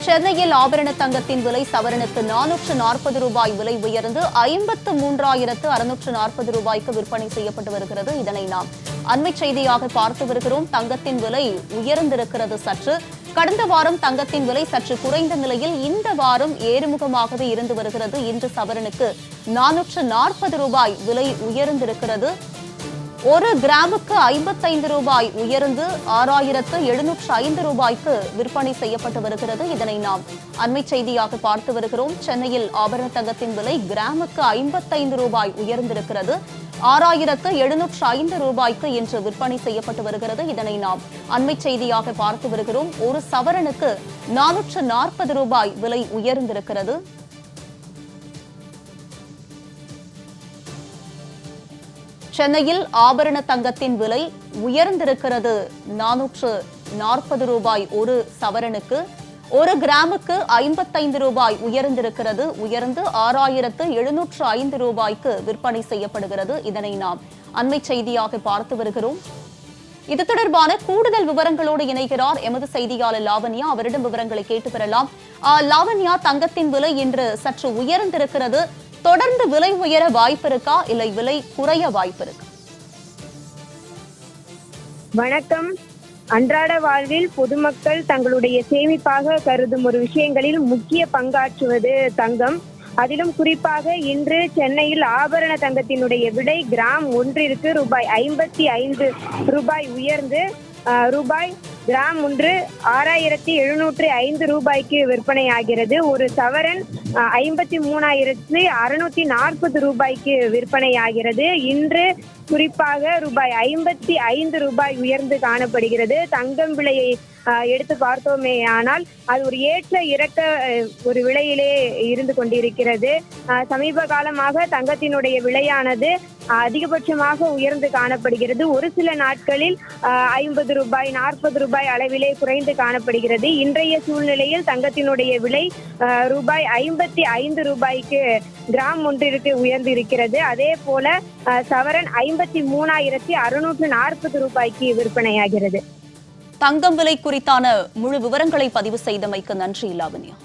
சென்னையில் ஆபரண தங்கத்தின் விலை சவரனுக்கு 440 ரூபாய் விலை உயர்ந்து 53,640 ரூபாய்க்கு விற்பனை செய்யப்பட்டு வருகிறது. இதனை நாம் அண்மை செய்தியாக பார்த்து வருகிறோம். தங்கத்தின் விலை உயர்ந்திருக்கிறது. சற்று கடந்த வாரம் தங்கத்தின் விலை சற்று குறைந்த நிலையில் இந்த வாரம் ஏறுமுகமாகவே இருந்து வருகிறது. இன்று சவரனுக்கு 440 ரூபாய் விலை உயர்ந்திருக்கிறது. ஒரு கிராமுக்கு 55 ரூபாய் உயர்ந்து 6,705 ரூபாய்க்கு விற்பனை செய்யப்பட்டு வருகிறது. இதனை நாம் அண்மை செய்தியாக பார்த்து வருகிறோம். சென்னையில் ஆபரண தங்கத்தின் விலை கிராமுக்கு 55 ரூபாய் உயர்ந்திருக்கிறது. 6,705 ரூபாய்க்கு இன்று விற்பனை செய்யப்பட்டு வருகிறது. இதனை நாம் அண்மை செய்தியாக பார்த்து வருகிறோம். ஒரு சவரனுக்கு 440 ரூபாய் விலை உயர்ந்திருக்கிறது. சென்னையில் ஆபரண தங்கத்தின் விலை உயர்ந்திருக்கிறது. 440 ரூபாய் ஒரு சவரனுக்கு. ஒரு கிராமுக்கு 55 ரூபாய் உயர்ந்திருக்கிறது. உயர்ந்து 6,705 ரூபாய்க்கு விற்பனை செய்யப்படுகிறது. இதனை நாம் அண்மை செய்தியாக பார்த்து வருகிறோம். இது தொடர்பான கூடுதல் விவரங்களோடு இணைகிறார் எமது செய்தியாளர் லாவண்யா. அவரிடம் விவரங்களை கேட்டு பெறலாம். லாவண்யா, தங்கத்தின் விலை இன்று சற்று உயர்ந்திருக்கிறது. தொடர்ந்து விலை உயர வாய்ப்பு இருக்கா, இல்லை விலை குறைய வாய்ப்பு இருக்கா? வணக்கம். அன்றாட வாழ்வில் பொதுமக்கள் தங்களுடைய சேமிப்பாக கருதும் ஒரு விஷயங்களில் முக்கிய பங்காற்றுவது தங்கம். அதிலும் குறிப்பாக இன்று சென்னையில் ஆபரண தங்கத்தினுடைய விலை கிராம் ஒன்றிற்கு ரூபாய் 55 ரூபாய் உயர்ந்து ரூபாய் கிராம் ஒன்று 6,705 ரூபாய்க்கு விற்பனை ஆகிறது. ஒரு சவரன் 53,640 ரூபாய்க்கு விற்பனை ஆகிறது. இன்று குறிப்பாக ரூபாய் 55 ரூபாய் உயர்ந்து காணப்படுகிறது. தங்கம் விலையை எடுத்து பார்த்தோமே ஆனால் அது ஒரு ஏற்ற இறக்க ஒரு விலையிலே இருந்து கொண்டிருக்கிறது. சமீப காலமாக தங்கத்தினுடைய விலையானது அதிகபட்சமாக உயர்ந்து காணப்படுகிறது. ஒரு சில நாட்களில் 50 ரூபாய் 40 ரூபாய் அளவிலே குறைந்து காணப்படுகிறது. இன்றைய சூழ்நிலையில் தங்கத்தினுடைய விலை ரூபாய் 55 ரூபாய்க்கு கிராம் ஒன்றிற்கு உயர்ந்து இருக்கிறது. அதே போல சவரன் 53,640 ரூபாய்க்கு விற்பனையாகிறது. தங்கம் விலை குறித்தான முழு விவரங்களை பதிவு செய்தமைக்கு நன்றி லாவண்யா.